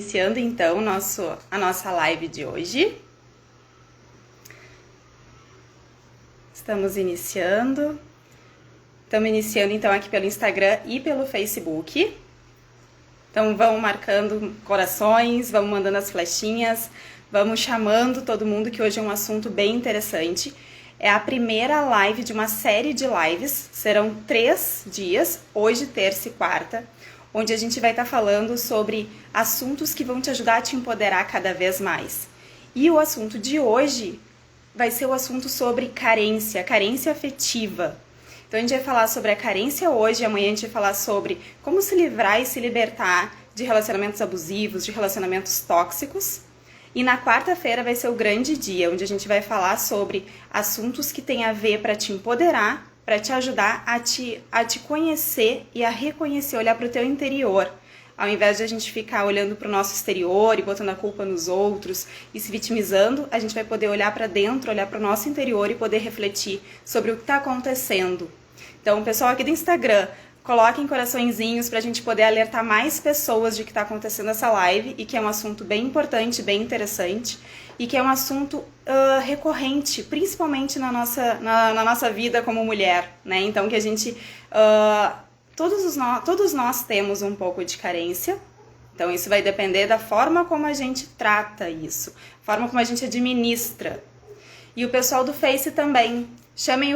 Iniciando então a nossa live de hoje. Estamos iniciando então aqui pelo Instagram e pelo Facebook. Então vão marcando corações, vamos mandando as flechinhas, vamos chamando todo mundo, que hoje é um assunto bem interessante. É a primeira live de uma série de lives, serão 3 dias, hoje, terça e quarta, onde a gente vai estar falando sobre assuntos que vão te ajudar a te empoderar cada vez mais. E o assunto de hoje vai ser o assunto sobre carência afetiva. Então a gente vai falar sobre a carência hoje, amanhã a gente vai falar sobre como se livrar e se libertar de relacionamentos abusivos, de relacionamentos tóxicos. E na quarta-feira vai ser o grande dia, onde a gente vai falar sobre assuntos que têm a ver para te empoderar, para te ajudar a te conhecer e a reconhecer, olhar para o teu interior. Ao invés de a gente ficar olhando para o nosso exterior e botando a culpa nos outros e se vitimizando, a gente vai poder olhar para dentro, olhar para o nosso interior e poder refletir sobre o que está acontecendo. Então, pessoal aqui do Instagram, coloquem coraçõezinhos para a gente poder alertar mais pessoas de que está acontecendo essa live e que é um assunto bem importante, bem interessante e que é um assunto recorrente, principalmente na nossa vida como mulher, né? Então, que a gente... Todos nós temos um pouco de carência, então isso vai depender da forma como a gente trata isso, forma como a gente administra. E o pessoal do Face também, chamem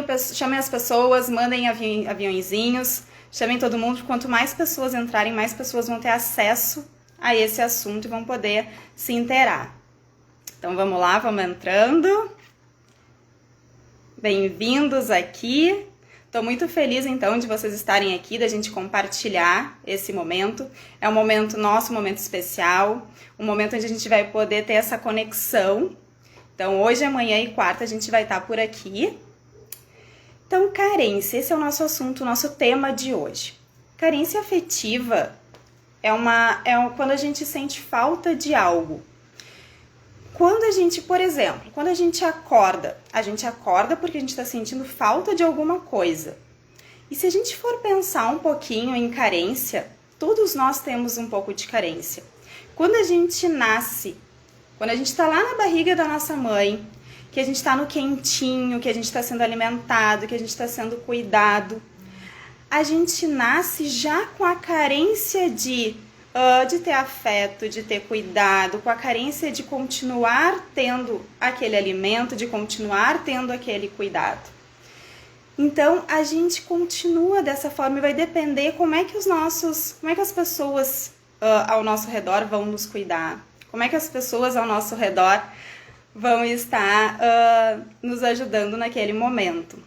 as pessoas, mandem aviãozinhos, chamem todo mundo, quanto mais pessoas entrarem, mais pessoas vão ter acesso a esse assunto e vão poder se inteirar. Então vamos lá, vamos entrando. Bem-vindos aqui. Estou muito feliz, então, de vocês estarem aqui, da gente compartilhar esse momento. É um momento nosso, um momento especial, um momento onde a gente vai poder ter essa conexão. Então, hoje, amanhã e quarta, a gente vai estar por aqui. Então, carência, esse é o nosso assunto, o nosso tema de hoje. Carência afetiva é quando a gente sente falta de algo. Quando a gente, por exemplo, quando a gente acorda porque a gente está sentindo falta de alguma coisa. E se a gente for pensar um pouquinho em carência, todos nós temos um pouco de carência. Quando a gente nasce, quando a gente está lá na barriga da nossa mãe, que a gente está no quentinho, que a gente está sendo alimentado, que a gente está sendo cuidado, a gente nasce já com a carência de ter afeto, de ter cuidado, com a carência de continuar tendo aquele alimento, de continuar tendo aquele cuidado. Então, a gente continua dessa forma e vai depender como é que as pessoas ao nosso redor vão nos cuidar, como é que as pessoas ao nosso redor vão estar nos ajudando naquele momento.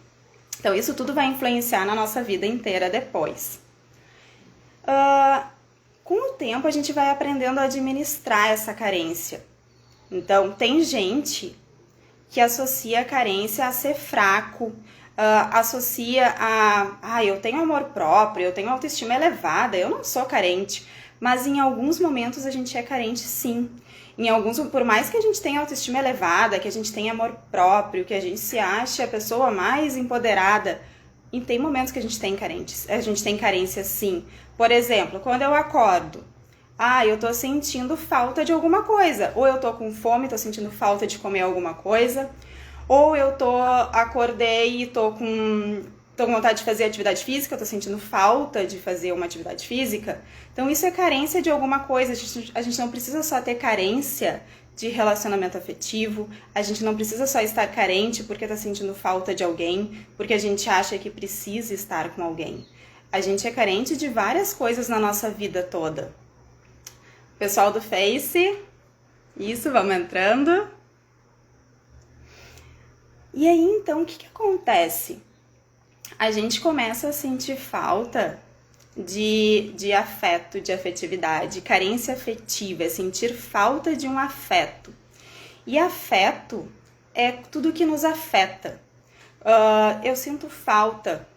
Então, isso tudo vai influenciar na nossa vida inteira depois. Com o tempo, a gente vai aprendendo a administrar essa carência. Então, tem gente que associa a carência a ser fraco, associa eu tenho amor próprio, eu tenho autoestima elevada, eu não sou carente. Mas em alguns momentos a gente é carente, sim. Por mais que a gente tenha autoestima elevada, que a gente tenha amor próprio, que a gente se ache a pessoa mais empoderada, e tem momentos que a gente tem carência, sim. Por exemplo, quando eu acordo, eu tô sentindo falta de alguma coisa. Ou eu tô com fome, tô sentindo falta de comer alguma coisa. Ou eu acordei e tô com vontade de fazer atividade física, tô sentindo falta de fazer uma atividade física. Então isso é carência de alguma coisa. A gente não precisa só ter carência de relacionamento afetivo, a gente não precisa só estar carente porque tá sentindo falta de alguém, porque a gente acha que precisa estar com alguém. A gente é carente de várias coisas na nossa vida toda. Pessoal do Face, isso, vamos entrando. E aí, então, o que acontece? A gente começa a sentir falta de afeto, de afetividade. Carência afetiva é sentir falta de um afeto. E afeto é tudo que nos afeta. Eu sinto falta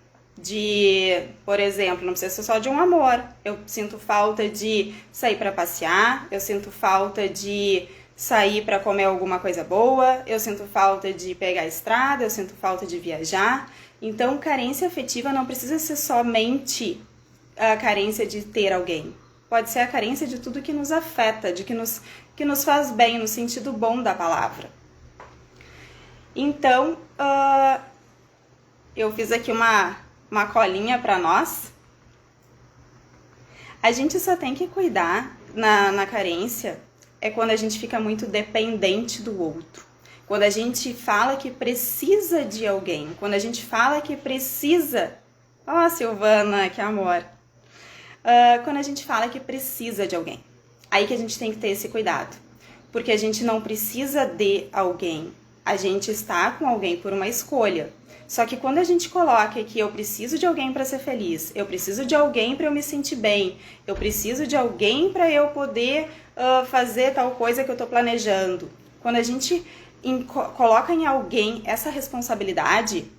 por exemplo, não precisa ser só de um amor. Eu sinto falta de sair para passear, eu sinto falta de sair para comer alguma coisa boa, eu sinto falta de pegar a estrada, eu sinto falta de viajar. Então, carência afetiva não precisa ser somente a carência de ter alguém. pode ser a carência de tudo que nos afeta, que nos faz bem, no sentido bom da palavra. Então, eu fiz aqui uma colinha para nós. A gente só tem que cuidar na carência é quando a gente fica muito dependente do outro. Quando a gente fala que precisa de alguém. Quando a gente fala que precisa... Ó, Silvana, que amor! Quando a gente fala que precisa de alguém. Aí que a gente tem que ter esse cuidado. Porque a gente não precisa de alguém. A gente está com alguém por uma escolha. Só que quando a gente coloca que eu preciso de alguém para ser feliz, eu preciso de alguém para eu me sentir bem, eu preciso de alguém para eu poder fazer tal coisa que eu estou planejando. Quando a gente coloca em alguém essa responsabilidade,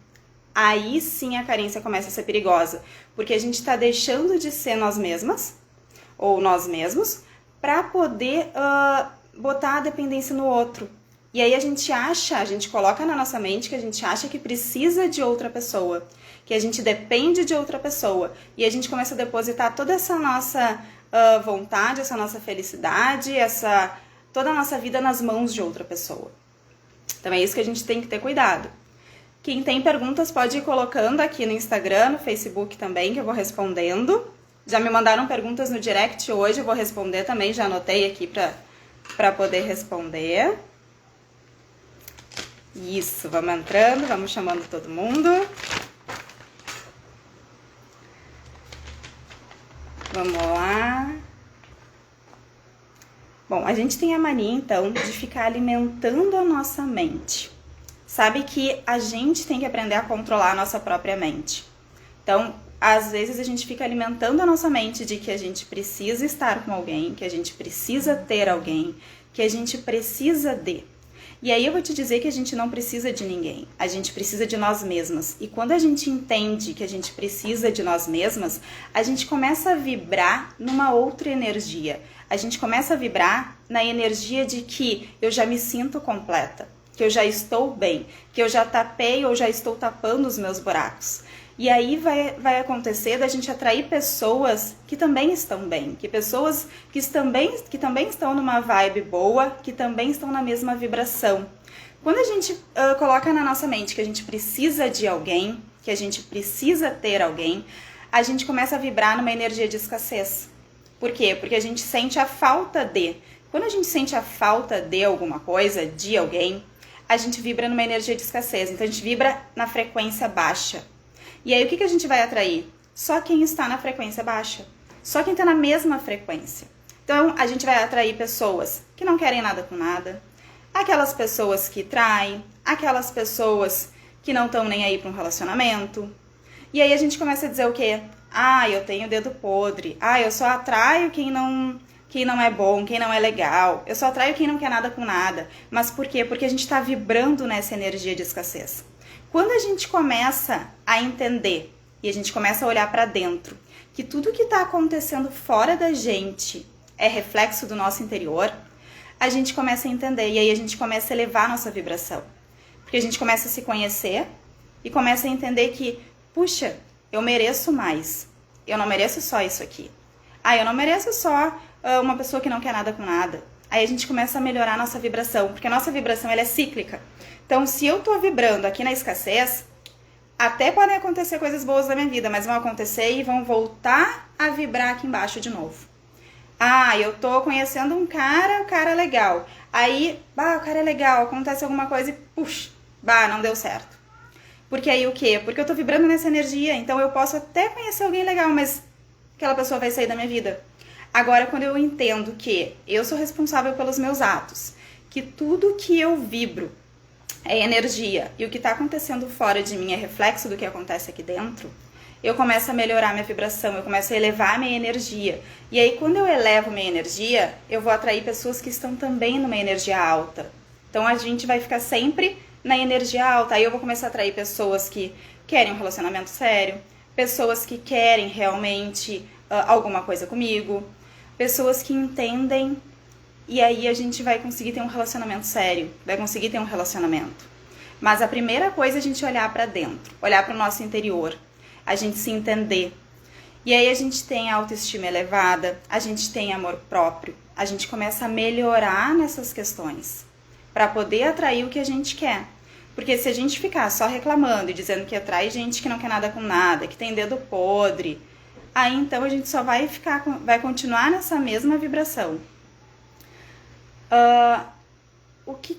aí sim a carência começa a ser perigosa. Porque a gente está deixando de ser nós mesmas, ou nós mesmos, para poder botar a dependência no outro. E aí a gente coloca na nossa mente que a gente acha que precisa de outra pessoa, que a gente depende de outra pessoa. E a gente começa a depositar toda essa nossa vontade, essa nossa felicidade, toda a nossa vida nas mãos de outra pessoa. Então é isso que a gente tem que ter cuidado. Quem tem perguntas pode ir colocando aqui no Instagram, no Facebook também, que eu vou respondendo. Já me mandaram perguntas no direct hoje, eu vou responder também, já anotei aqui para poder responder. Isso, vamos entrando, vamos chamando todo mundo. Vamos lá. Bom, a gente tem a mania, então, de ficar alimentando a nossa mente. Sabe que a gente tem que aprender a controlar a nossa própria mente. Então, às vezes a gente fica alimentando a nossa mente de que a gente precisa estar com alguém, que a gente precisa ter alguém, que a gente precisa de... E aí eu vou te dizer que a gente não precisa de ninguém, a gente precisa de nós mesmas. E quando a gente entende que a gente precisa de nós mesmas, a gente começa a vibrar numa outra energia. A gente começa a vibrar na energia de que eu já me sinto completa, que eu já estou bem, que eu já tapei ou já estou tapando os meus buracos. E aí vai acontecer da gente atrair pessoas que também estão bem, que pessoas que também estão numa vibe boa, que também estão na mesma vibração. Quando a gente coloca na nossa mente que a gente precisa de alguém, que a gente precisa ter alguém, a gente começa a vibrar numa energia de escassez. Por quê? Porque a gente sente a falta de. Quando a gente sente a falta de alguma coisa, de alguém, a gente vibra numa energia de escassez. Então a gente vibra na frequência baixa. E aí o que a gente vai atrair? Só quem está na frequência baixa. Só quem está na mesma frequência. Então a gente vai atrair pessoas que não querem nada com nada. Aquelas pessoas que traem. Aquelas pessoas que não estão nem aí para um relacionamento. E aí a gente começa a dizer o quê? Ah, eu tenho dedo podre. Ah, eu só atraio quem não é bom, quem não é legal. Eu só atraio quem não quer nada com nada. Mas por quê? Porque a gente está vibrando nessa energia de escassez. Quando a gente começa a entender e a gente começa a olhar para dentro, que tudo que está acontecendo fora da gente é reflexo do nosso interior, a gente começa a entender e aí a gente começa a elevar a nossa vibração. Porque a gente começa a se conhecer e começa a entender que, puxa, eu mereço mais. Eu não mereço só isso aqui. Ah, eu não mereço só uma pessoa que não quer nada com nada. Aí a gente começa a melhorar a nossa vibração, porque a nossa vibração ela é cíclica. Então, se eu tô vibrando aqui na escassez, até podem acontecer coisas boas na minha vida, mas vão acontecer e vão voltar a vibrar aqui embaixo de novo. Ah, eu tô conhecendo um cara, o cara é legal. Aí, o cara é legal, acontece alguma coisa e, puxa, não deu certo. Porque aí o quê? Porque eu tô vibrando nessa energia, então eu posso até conhecer alguém legal, mas aquela pessoa vai sair da minha vida. Agora, quando eu entendo que eu sou responsável pelos meus atos, que tudo que eu vibro é energia e o que está acontecendo fora de mim é reflexo do que acontece aqui dentro, eu começo a melhorar minha vibração, eu começo a elevar minha energia. E aí, quando eu elevo minha energia, eu vou atrair pessoas que estão também numa energia alta. Então, a gente vai ficar sempre na energia alta. Aí eu vou começar a atrair pessoas que querem um relacionamento sério, pessoas que querem realmente alguma coisa comigo, pessoas que entendem. E aí a gente vai conseguir ter um relacionamento sério, vai conseguir ter um relacionamento. Mas a primeira coisa é a gente olhar para dentro, olhar para o nosso interior, a gente se entender. E aí a gente tem a autoestima elevada, a gente tem amor próprio, a gente começa a melhorar nessas questões para poder atrair o que a gente quer. Porque se a gente ficar só reclamando e dizendo que atrai gente que não quer nada com nada, que tem dedo podre, aí então a gente só vai continuar nessa mesma vibração. O que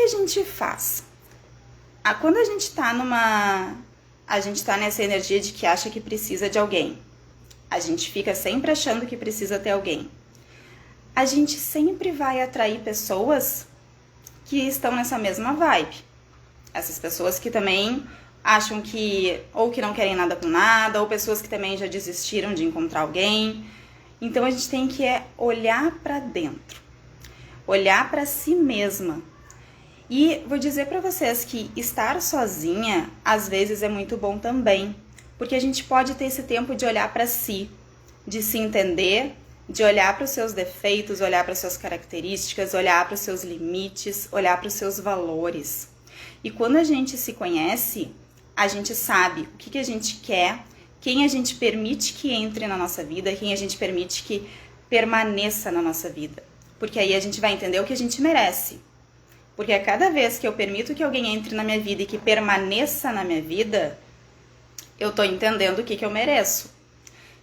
a gente faz? Quando a gente tá nessa energia de que acha que precisa de alguém, a gente fica sempre achando que precisa ter alguém. A gente sempre vai atrair pessoas que estão nessa mesma vibe. Essas pessoas que também acham que ou que não querem nada com nada, ou pessoas que também já desistiram de encontrar alguém. Então a gente tem que olhar para dentro, olhar para si mesma. E vou dizer para vocês que estar sozinha às vezes é muito bom também, porque a gente pode ter esse tempo de olhar para si, de se entender, de olhar para os seus defeitos, olhar para as suas características, olhar para os seus limites, olhar para os seus valores. E quando a gente se conhece, a gente sabe o que a gente quer, quem a gente permite que entre na nossa vida, quem a gente permite que permaneça na nossa vida. Porque aí a gente vai entender o que a gente merece. Porque a cada vez que eu permito que alguém entre na minha vida e que permaneça na minha vida, eu tô entendendo o que eu mereço.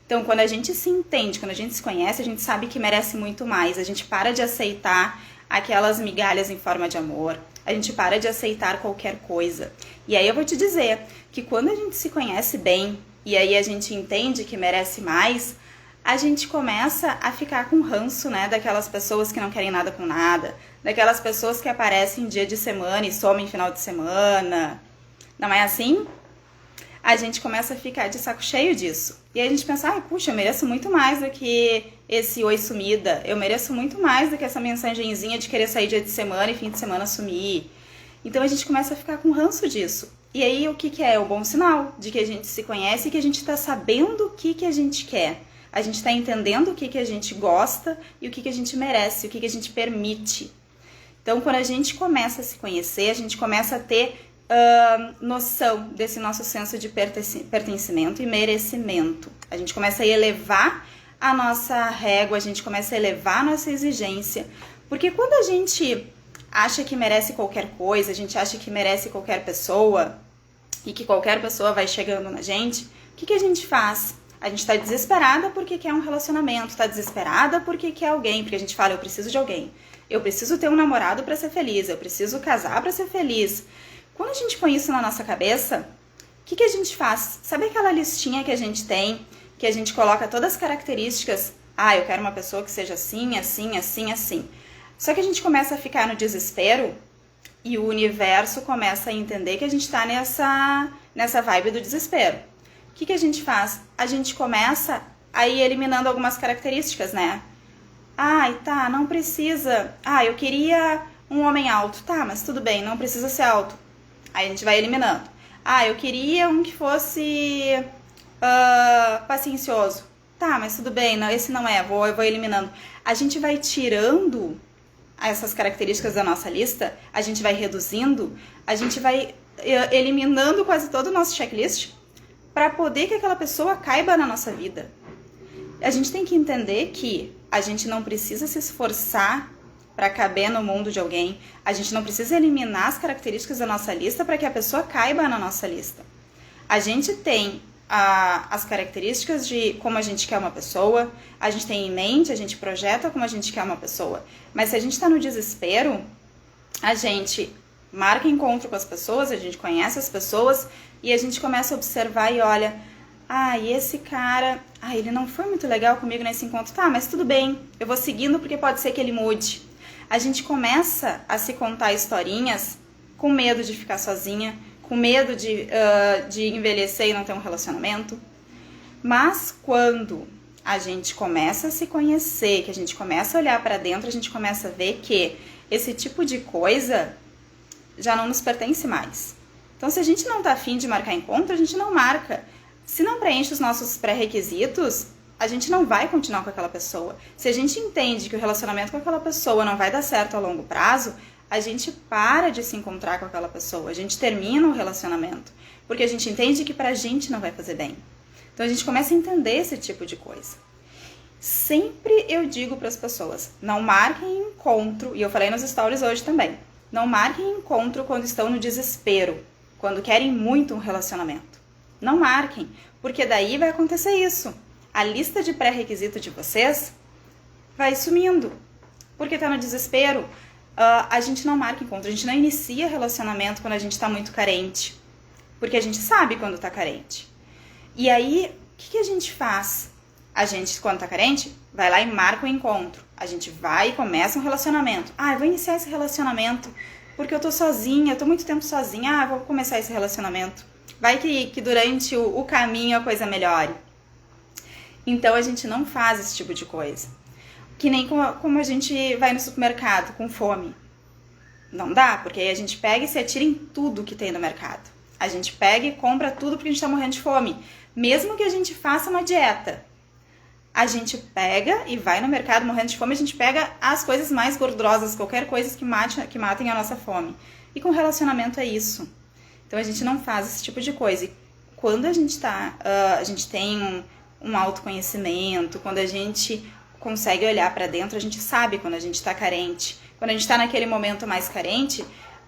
Então, quando a gente se entende, quando a gente se conhece, a gente sabe que merece muito mais. A gente para de aceitar aquelas migalhas em forma de amor. A gente para de aceitar qualquer coisa. E aí eu vou te dizer que quando a gente se conhece bem, e aí a gente entende que merece mais, a gente começa a ficar com ranço, né, daquelas pessoas que não querem nada com nada, daquelas pessoas que aparecem dia de semana e somem final de semana. Não é assim? A gente começa a ficar de saco cheio disso. E aí a gente pensa, puxa, eu mereço muito mais do que esse oi sumida. Eu mereço muito mais do que essa mensagenzinha de querer sair dia de semana e fim de semana sumir. Então a gente começa a ficar com ranço disso. E aí o que é? O bom sinal de que a gente se conhece e que a gente está sabendo o que a gente quer. A gente está entendendo o que a gente gosta e o que a gente merece, o que a gente permite. Então, quando a gente começa a se conhecer, a gente começa a ter noção desse nosso senso de pertencimento e merecimento. A gente começa a elevar a nossa régua, a gente começa a elevar a nossa exigência. Porque quando a gente acha que merece qualquer coisa, a gente acha que merece qualquer pessoa e que qualquer pessoa vai chegando na gente, o que a gente faz? A gente está desesperada porque quer um relacionamento, está desesperada porque quer alguém, porque a gente fala, eu preciso de alguém, eu preciso ter um namorado para ser feliz, eu preciso casar para ser feliz. Quando a gente põe isso na nossa cabeça, o que a gente faz? Sabe aquela listinha que a gente tem, que a gente coloca todas as características? Eu quero uma pessoa que seja assim, assim, assim, assim. Só que a gente começa a ficar no desespero e o universo começa a entender que a gente está nessa vibe do desespero. O que a gente faz? A gente começa a ir eliminando algumas características, né? Tá, não precisa. Eu queria um homem alto. Tá, mas tudo bem, não precisa ser alto. Aí a gente vai eliminando. Eu queria um que fosse paciencioso. Tá, mas tudo bem, não, esse não é, eu vou eliminando. A gente vai tirando essas características da nossa lista, a gente vai reduzindo, a gente vai eliminando quase todo o nosso checklist para poder que aquela pessoa caiba na nossa vida. A gente tem que entender que a gente não precisa se esforçar para caber no mundo de alguém, a gente não precisa eliminar as características da nossa lista para que a pessoa caiba na nossa lista. A gente tem as características de como a gente quer uma pessoa, a gente tem em mente, a gente projeta como a gente quer uma pessoa, mas se a gente está no desespero, a gente marca encontro com as pessoas, a gente conhece as pessoas e a gente começa a observar e olha, e esse cara, ele não foi muito legal comigo nesse encontro, tá, mas tudo bem, eu vou seguindo porque pode ser que ele mude. A gente começa a se contar historinhas com medo de ficar sozinha, com medo de envelhecer e não ter um relacionamento. Mas quando a gente começa a se conhecer, que a gente começa a olhar para dentro, a gente começa a ver que esse tipo de coisa já não nos pertence mais. Então, se a gente não tá afim de marcar encontro, a gente não marca. Se não preenche os nossos pré-requisitos, a gente não vai continuar com aquela pessoa. Se a gente entende que o relacionamento com aquela pessoa não vai dar certo a longo prazo, a gente para de se encontrar com aquela pessoa, a gente termina o relacionamento, porque a gente entende que pra gente não vai fazer bem. Então a gente começa a entender esse tipo de coisa. Sempre eu digo para as pessoas, não marquem encontro, e eu falei nos stories hoje também, não marquem encontro quando estão no desespero, quando querem muito um relacionamento. Não marquem, porque daí vai acontecer isso. A lista de pré-requisito de vocês vai sumindo, porque tá no desespero. A gente não marca encontro, a gente não inicia relacionamento quando a gente tá muito carente, porque a gente sabe quando tá carente. E aí, o que a gente faz? A gente, quando tá carente, vai lá e marca o encontro. A gente vai e começa um relacionamento. Eu vou iniciar esse relacionamento porque eu tô sozinha, eu tô muito tempo sozinha. Vou começar esse relacionamento. Vai que durante o caminho a coisa melhore. Então a gente não faz esse tipo de coisa. Que nem como a gente vai no supermercado com fome. Não dá, porque aí a gente pega e se atira em tudo que tem no mercado. A gente pega e compra tudo porque a gente tá morrendo de fome. Mesmo que a gente faça uma dieta, a gente pega e vai no mercado morrendo de fome, a gente pega as coisas mais gordurosas, qualquer coisa que matem a nossa fome. E com relacionamento é isso. Então a gente não faz esse tipo de coisa. E quando a gente a gente tem um autoconhecimento, quando a gente consegue olhar pra dentro, a gente sabe quando a gente tá carente. Quando a gente tá naquele momento mais carente,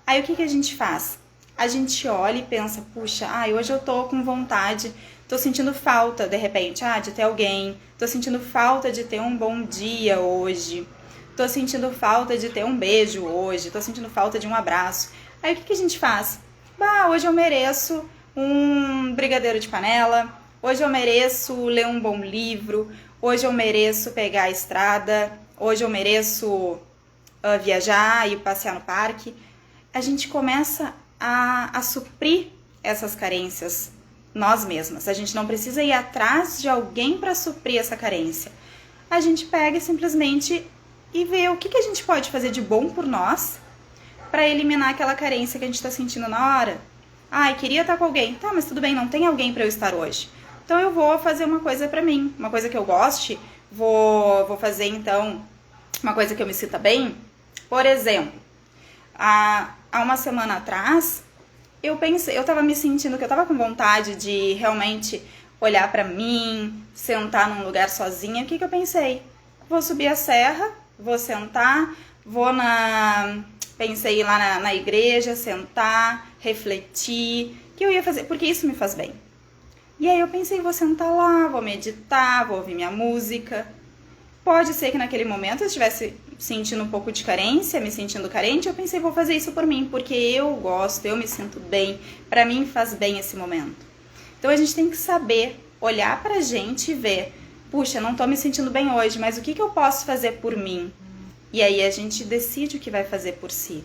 aí o que a gente faz? A gente olha e pensa, puxa, hoje eu tô com vontade, tô sentindo falta, de repente, de ter alguém, tô sentindo falta de ter um bom dia hoje, tô sentindo falta de ter um beijo hoje, tô sentindo falta de um abraço. Aí o que a gente faz? Hoje eu mereço um brigadeiro de panela, hoje eu mereço ler um bom livro, hoje eu mereço pegar a estrada, hoje eu mereço viajar e passear no parque. A gente começa a suprir essas carências nós mesmas. A gente não precisa ir atrás de alguém para suprir essa carência. A gente pega simplesmente e vê o que a gente pode fazer de bom por nós para eliminar aquela carência que a gente está sentindo na hora. Queria estar com alguém. Tá, mas tudo bem, não tem alguém para eu estar hoje. Então eu vou fazer uma coisa para mim, uma coisa que eu goste, vou fazer então uma coisa que eu me sinta bem. Por exemplo, há uma semana atrás, eu tava me sentindo que eu tava com vontade de realmente olhar pra mim, sentar num lugar sozinha. O que eu pensei? Vou subir a serra, vou sentar, pensei em ir lá na igreja, sentar, refletir, o que eu ia fazer, porque isso me faz bem. E aí eu pensei, vou sentar lá, vou meditar, vou ouvir minha música. Pode ser que naquele momento eu estivesse sentindo um pouco de carência, me sentindo carente, eu pensei, vou fazer isso por mim, porque eu gosto, eu me sinto bem, pra mim faz bem esse momento. Então a gente tem que saber olhar pra gente e ver, puxa, não tô me sentindo bem hoje, mas o que eu posso fazer por mim? E aí a gente decide o que vai fazer por si,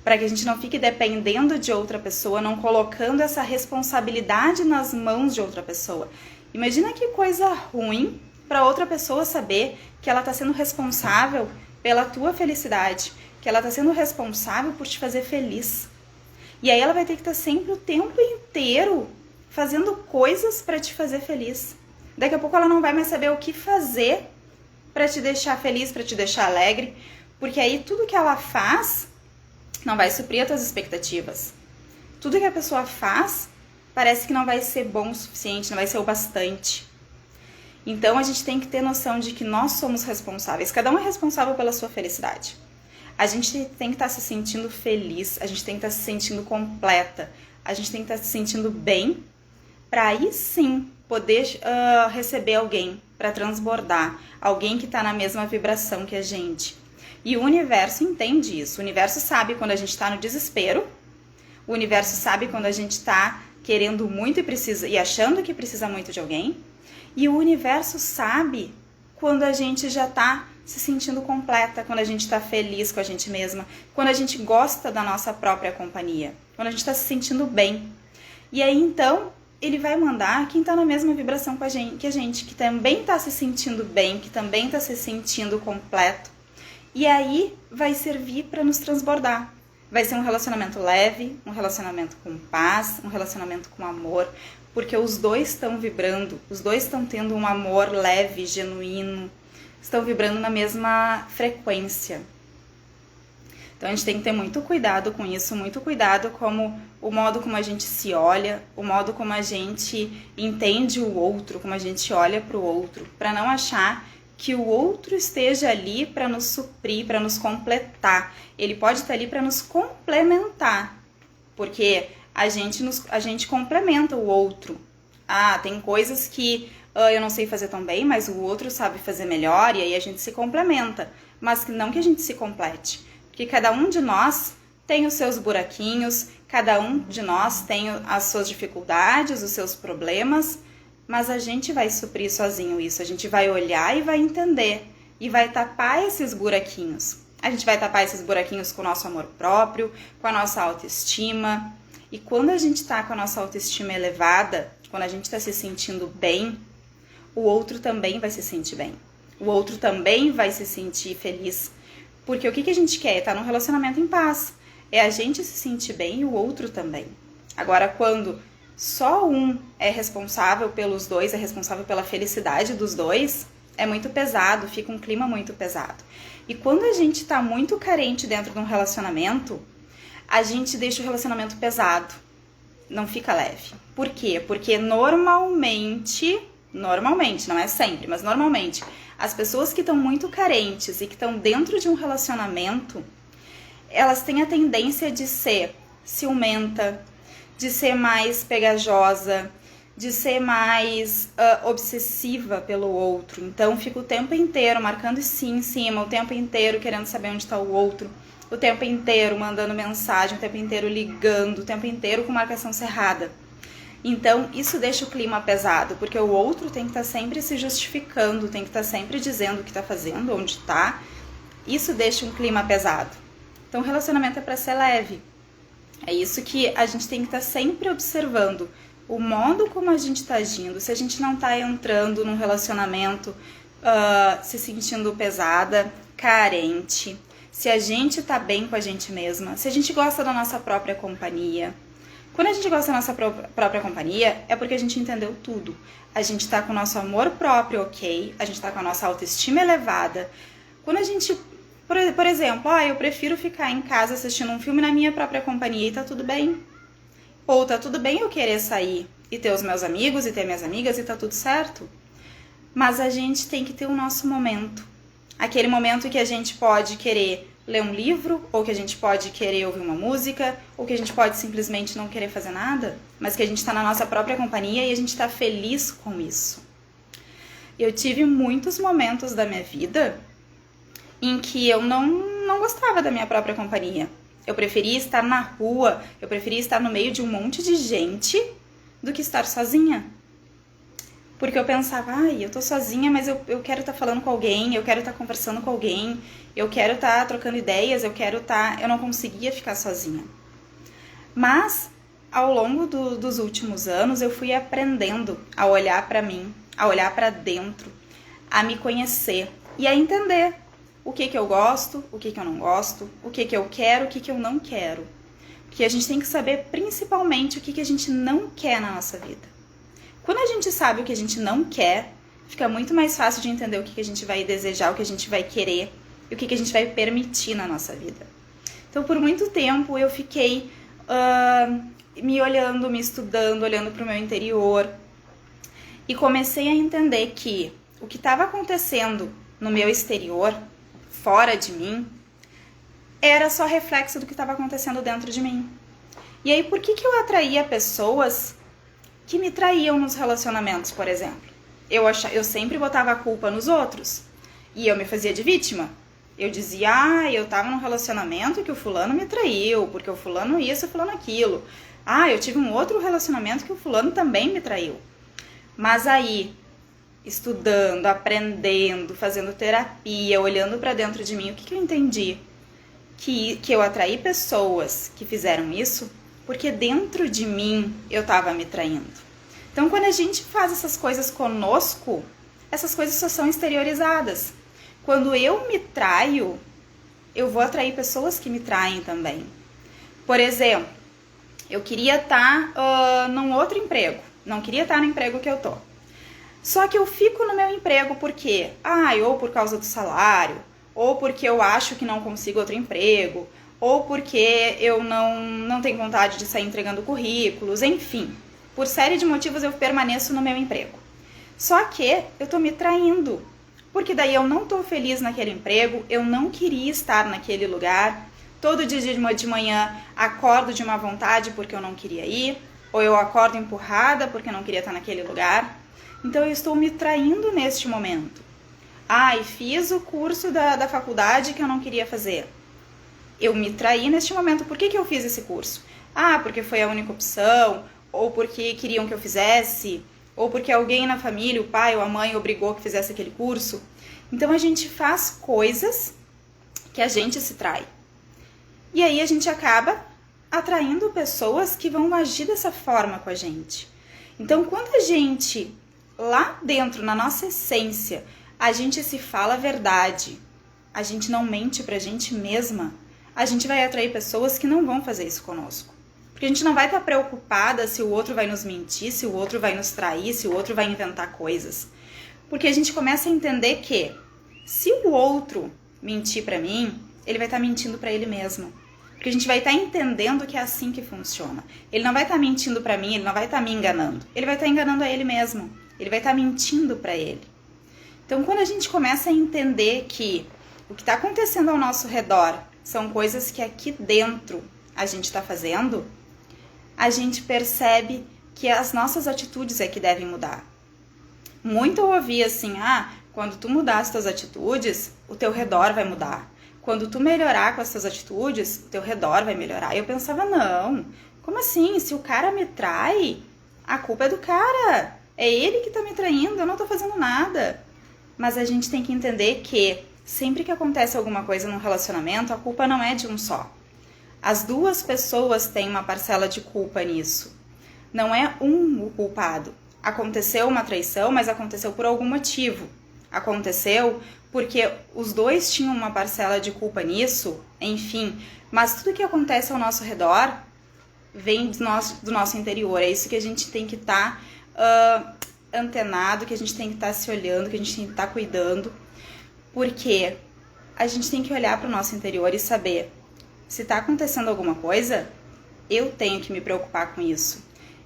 para que a gente não fique dependendo de outra pessoa, não colocando essa responsabilidade nas mãos de outra pessoa. Imagina que coisa ruim para outra pessoa saber que ela está sendo responsável pela tua felicidade, que ela está sendo responsável por te fazer feliz. E aí ela vai ter que estar sempre o tempo inteiro fazendo coisas para te fazer feliz. Daqui a pouco ela não vai mais saber o que fazer para te deixar feliz, para te deixar alegre, porque aí tudo que ela faz não vai suprir as tuas expectativas. Tudo que a pessoa faz parece que não vai ser bom o suficiente, não vai ser o bastante. Então a gente tem que ter noção de que nós somos responsáveis, cada um é responsável pela sua felicidade. A gente tem que estar se sentindo feliz, a gente tem que estar se sentindo completa, a gente tem que estar se sentindo bem, para aí sim poder receber alguém, para transbordar, alguém que está na mesma vibração que a gente. E o universo entende isso, o universo sabe quando a gente está no desespero, o universo sabe quando a gente está querendo muito e achando que precisa muito de alguém, e o universo sabe quando a gente já está se sentindo completa, quando a gente está feliz com a gente mesma, quando a gente gosta da nossa própria companhia, quando a gente está se sentindo bem. E aí então ele vai mandar quem está na mesma vibração que a gente, que também está se sentindo bem, que também está se sentindo completo. E aí vai servir para nos transbordar. Vai ser um relacionamento leve, um relacionamento com paz, um relacionamento com amor, porque os dois estão vibrando, os dois estão tendo um amor leve, genuíno, estão vibrando na mesma frequência. Então a gente tem que ter muito cuidado com isso, muito cuidado como o modo como a gente se olha, o modo como a gente entende o outro, como a gente olha para o outro, para não achar que o outro esteja ali para nos suprir, para nos completar. Ele pode estar ali para nos complementar, porque a gente complementa o outro. Tem coisas que eu não sei fazer tão bem, mas o outro sabe fazer melhor, e aí a gente se complementa. Mas não que a gente se complete, porque cada um de nós tem os seus buraquinhos, cada um de nós tem as suas dificuldades, os seus problemas, mas a gente vai suprir sozinho isso, a gente vai olhar e vai entender, e vai tapar esses buraquinhos. A gente vai tapar esses buraquinhos com o nosso amor próprio, com a nossa autoestima. E quando a gente tá com a nossa autoestima elevada, quando a gente tá se sentindo bem, o outro também vai se sentir bem. O outro também vai se sentir feliz. Porque o que a gente quer? É estar num relacionamento em paz. É a gente se sentir bem e o outro também. Agora, quando só um é responsável pelos dois, é responsável pela felicidade dos dois, é muito pesado, fica um clima muito pesado. E quando a gente tá muito carente dentro de um relacionamento, a gente deixa o relacionamento pesado, não fica leve. Por quê? Porque normalmente, não é sempre, mas normalmente, as pessoas que estão muito carentes e que estão dentro de um relacionamento, elas têm a tendência de ser ciumenta, de ser mais pegajosa, de ser mais obsessiva pelo outro. Então fica o tempo inteiro marcando sim em cima, o tempo inteiro querendo saber onde está o outro, o tempo inteiro mandando mensagem, o tempo inteiro ligando, o tempo inteiro com marcação cerrada. Então isso deixa o clima pesado, porque o outro tem que estar sempre se justificando, tem que estar sempre dizendo o que está fazendo, onde está. Isso deixa um clima pesado. Então o relacionamento é para ser leve. É isso que a gente tem que estar sempre observando, o modo como a gente está agindo. Se a gente não está entrando num relacionamento se sentindo pesada, carente, se a gente está bem com a gente mesma, se a gente gosta da nossa própria companhia. Quando a gente gosta da nossa própria companhia, é porque a gente entendeu tudo. A gente está com o nosso amor próprio ok, a gente está com a nossa autoestima elevada. Quando a gente... Por exemplo, eu prefiro ficar em casa assistindo um filme na minha própria companhia e tá tudo bem. Ou tá tudo bem eu querer sair e ter os meus amigos e ter minhas amigas e tá tudo certo. Mas a gente tem que ter o nosso momento. Aquele momento que a gente pode querer ler um livro, ou que a gente pode querer ouvir uma música, ou que a gente pode simplesmente não querer fazer nada, mas que a gente tá na nossa própria companhia e a gente tá feliz com isso. Eu tive muitos momentos da minha vida em que eu não gostava da minha própria companhia. Eu preferia estar na rua, eu preferia estar no meio de um monte de gente do que estar sozinha. Porque eu pensava, eu tô sozinha, mas eu quero estar falando com alguém, eu quero estar conversando com alguém, eu quero estar trocando ideias, eu não conseguia ficar sozinha. Mas, ao longo dos últimos anos, eu fui aprendendo a olhar pra mim, a olhar pra dentro, a me conhecer e a entender o que eu gosto, o que eu não gosto, o que eu quero, o que eu não quero. Porque a gente tem que saber principalmente o que a gente não quer na nossa vida. Quando a gente sabe o que a gente não quer, fica muito mais fácil de entender o que a gente vai desejar, o que a gente vai querer e o que a gente vai permitir na nossa vida. Então, por muito tempo, eu fiquei me olhando, me estudando, olhando para o meu interior e comecei a entender que o que estava acontecendo no meu exterior, fora de mim, era só reflexo do que estava acontecendo dentro de mim. E aí, por que eu atraía pessoas que me traíam nos relacionamentos, por exemplo? Eu sempre botava a culpa nos outros e eu me fazia de vítima. Eu dizia, eu tava num relacionamento que o fulano me traiu, porque o fulano isso, o fulano aquilo. Eu tive um outro relacionamento que o fulano também me traiu. Mas aí, estudando, aprendendo, fazendo terapia, olhando pra dentro de mim, o que eu entendi? Que eu atraí pessoas que fizeram isso porque dentro de mim eu tava me traindo. Então, quando a gente faz essas coisas conosco, essas coisas só são exteriorizadas. Quando eu me traio, eu vou atrair pessoas que me traem também. Por exemplo, eu queria estar num outro emprego, não queria estar no emprego que eu tô. Só que eu fico no meu emprego porque, ou por causa do salário, ou porque eu acho que não consigo outro emprego, ou porque eu não tenho vontade de sair entregando currículos, enfim. Por série de motivos eu permaneço no meu emprego. Só que eu tô me traindo, porque daí eu não tô feliz naquele emprego, eu não queria estar naquele lugar, todo dia de manhã acordo de má vontade porque eu não queria ir, ou eu acordo empurrada porque eu não queria estar naquele lugar. Então eu estou me traindo neste momento. E fiz o curso da faculdade que eu não queria fazer. Eu me traí neste momento. Por que eu fiz esse curso? Porque foi a única opção, ou porque queriam que eu fizesse, ou porque alguém na família, o pai ou a mãe, obrigou que fizesse aquele curso. Então a gente faz coisas que a gente se trai. E aí a gente acaba atraindo pessoas que vão agir dessa forma com a gente. Então quando a gente, lá dentro, na nossa essência, a gente se fala a verdade, a gente não mente pra gente mesma, a gente vai atrair pessoas que não vão fazer isso conosco. Porque a gente não vai estar preocupada se o outro vai nos mentir, se o outro vai nos trair, se o outro vai inventar coisas. Porque a gente começa a entender que se o outro mentir pra mim, ele vai estar mentindo pra ele mesmo. Porque a gente vai estar entendendo que é assim que funciona. Ele não vai estar mentindo pra mim, ele não vai estar me enganando. Ele vai estar enganando a ele mesmo. Ele vai estar mentindo pra ele. Então, quando a gente começa a entender que o que está acontecendo ao nosso redor são coisas que aqui dentro a gente está fazendo, a gente percebe que as nossas atitudes é que devem mudar. Muito eu ouvi assim, quando tu mudar as tuas atitudes, o teu redor vai mudar. Quando tu melhorar com as tuas atitudes, o teu redor vai melhorar. E eu pensava, não, como assim? Se o cara me trai, a culpa é do cara. É ele que tá me traindo, eu não tô fazendo nada. Mas a gente tem que entender que sempre que acontece alguma coisa num relacionamento, a culpa não é de um só. As duas pessoas têm uma parcela de culpa nisso. Não é o culpado. Aconteceu uma traição, mas aconteceu por algum motivo. Aconteceu porque os dois tinham uma parcela de culpa nisso, enfim. Mas tudo que acontece ao nosso redor vem do nosso interior. É isso que a gente tem que estar antenado, que a gente tem que estar se olhando, que a gente tem que estar cuidando. Porque a gente tem que olhar para o nosso interior e saber, se está acontecendo alguma coisa, eu tenho que me preocupar com isso.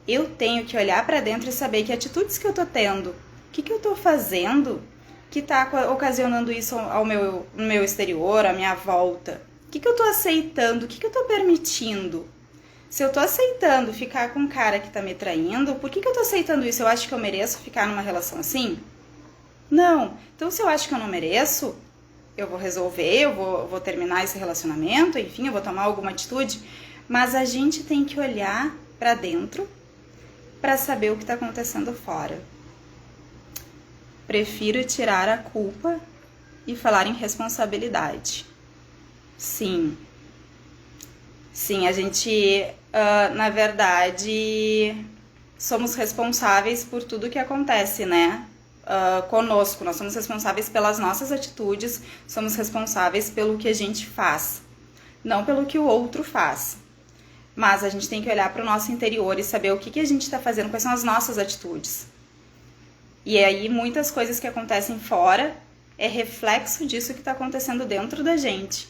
Eu tenho que olhar para dentro e saber que atitudes que eu estou tendo, o que eu estou fazendo que está ocasionando isso no meu exterior, à minha volta. O que eu estou aceitando, o que eu estou permitindo. Se eu estou aceitando ficar com um cara que está me traindo, por que eu estou aceitando isso? Eu acho que eu mereço ficar numa relação assim? Não. Então, se eu acho que eu não mereço, eu vou resolver, eu vou terminar esse relacionamento, enfim, eu vou tomar alguma atitude. Mas a gente tem que olhar para dentro para saber o que está acontecendo fora. Prefiro tirar a culpa e falar em responsabilidade. Sim. Sim, a gente, na verdade, somos responsáveis por tudo que acontece, né? Conosco, nós somos responsáveis pelas nossas atitudes, somos responsáveis pelo que a gente faz, não pelo que o outro faz. Mas a gente tem que olhar para o nosso interior e saber o que a gente está fazendo, quais são as nossas atitudes. E aí muitas coisas que acontecem fora é reflexo disso que está acontecendo dentro da gente.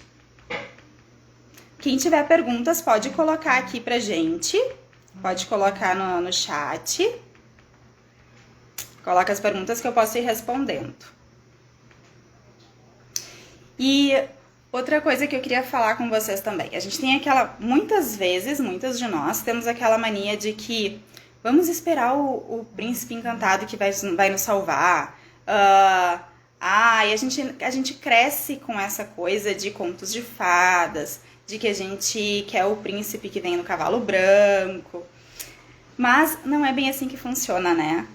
Quem tiver perguntas pode colocar aqui pra gente, pode colocar no chat. Coloca as perguntas que eu posso ir respondendo. E outra coisa que eu queria falar com vocês também. A gente tem muitas de nós temos aquela mania de que vamos esperar o príncipe encantado que vai nos salvar. E a gente cresce com essa coisa de contos de fadas, de que a gente quer o príncipe que vem no cavalo branco. Mas não é bem assim que funciona, né?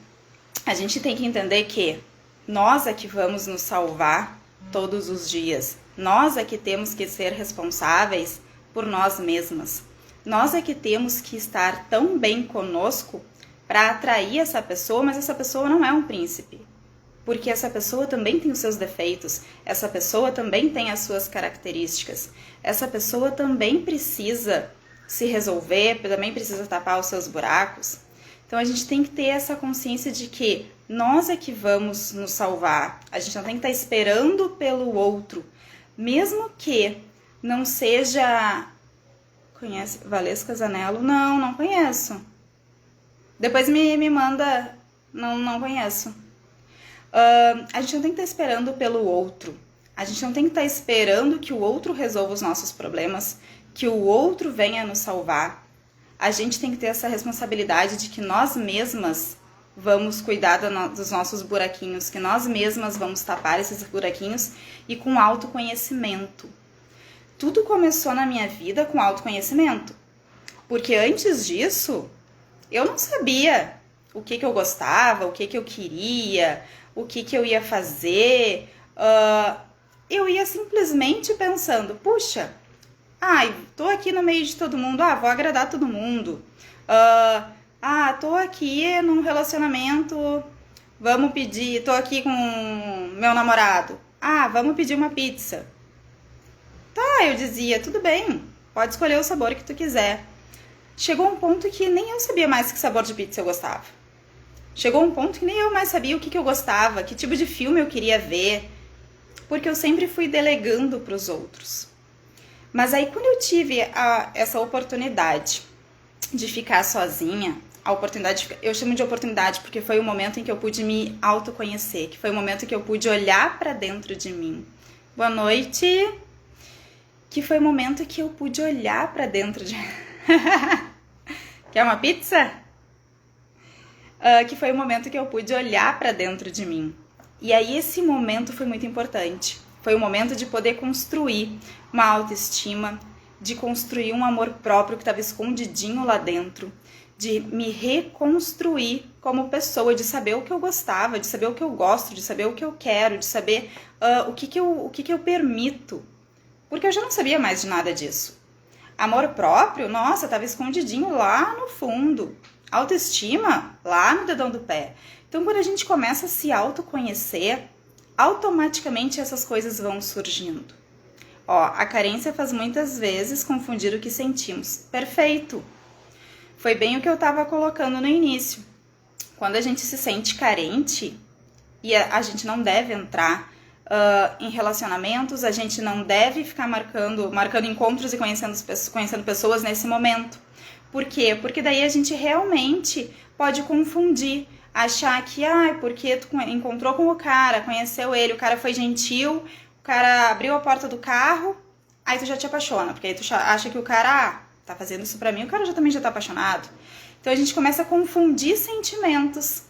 A gente tem que entender que nós é que vamos nos salvar todos os dias. Nós é que temos que ser responsáveis por nós mesmas. Nós é que temos que estar tão bem conosco para atrair essa pessoa, mas essa pessoa não é um príncipe. Porque essa pessoa também tem os seus defeitos, essa pessoa também tem as suas características, essa pessoa também precisa se resolver, também precisa tapar os seus buracos. Então a gente tem que ter essa consciência de que nós é que vamos nos salvar, a gente não tem que estar esperando pelo outro, mesmo que não seja... Conhece Valesca Zanello? Não conheço. Depois me manda... Não conheço. A gente não tem que estar esperando pelo outro. A gente não tem que estar esperando que o outro resolva os nossos problemas, que o outro venha nos salvar. A gente tem que ter essa responsabilidade de que nós mesmas vamos cuidar dos nossos buraquinhos, que nós mesmas vamos tapar esses buraquinhos e com autoconhecimento. Tudo começou na minha vida com autoconhecimento, porque antes disso eu não sabia o que eu gostava, o que eu queria, o que eu ia fazer. Eu ia simplesmente pensando, puxa, tô aqui no meio de todo mundo, vou agradar todo mundo. Tô aqui num relacionamento, tô aqui com meu namorado, vamos pedir uma pizza. Tá, eu dizia, tudo bem, pode escolher o sabor que tu quiser. Chegou um ponto que nem eu sabia mais que sabor de pizza eu gostava. Chegou um ponto que nem eu mais sabia o que eu gostava, que tipo de filme eu queria ver, porque eu sempre fui delegando para os outros. Mas aí quando eu tive essa oportunidade de ficar sozinha, eu chamo de oportunidade porque foi o momento em que eu pude me autoconhecer, que foi o momento que eu pude olhar para dentro de mim. Boa noite! Que foi o momento que eu pude olhar para dentro de... Quer uma pizza? Que foi o momento que eu pude olhar para dentro de mim. E aí esse momento foi muito importante. Foi o momento de poder construir uma autoestima, de construir um amor próprio que estava escondidinho lá dentro, de me reconstruir como pessoa, de saber o que eu gostava, de saber o que eu gosto, de saber o que eu quero, de saber o que eu permito. Porque eu já não sabia mais de nada disso. Amor próprio, nossa, estava escondidinho lá no fundo. Autoestima, lá no dedão do pé. Então, quando a gente começa a se autoconhecer, automaticamente essas coisas vão surgindo. A carência faz muitas vezes confundir o que sentimos. Perfeito! Foi bem o que eu estava colocando no início. Quando a gente se sente carente, e a gente não deve entrar em relacionamentos, a gente não deve ficar marcando encontros e conhecendo pessoas nesse momento. Por quê? Porque daí a gente realmente pode confundir, achar que, porque tu encontrou com o cara, conheceu ele, o cara foi gentil, o cara abriu a porta do carro, aí tu já te apaixona, porque aí tu acha que o cara, tá fazendo isso pra mim, o cara também já tá apaixonado. Então a gente começa a confundir sentimentos.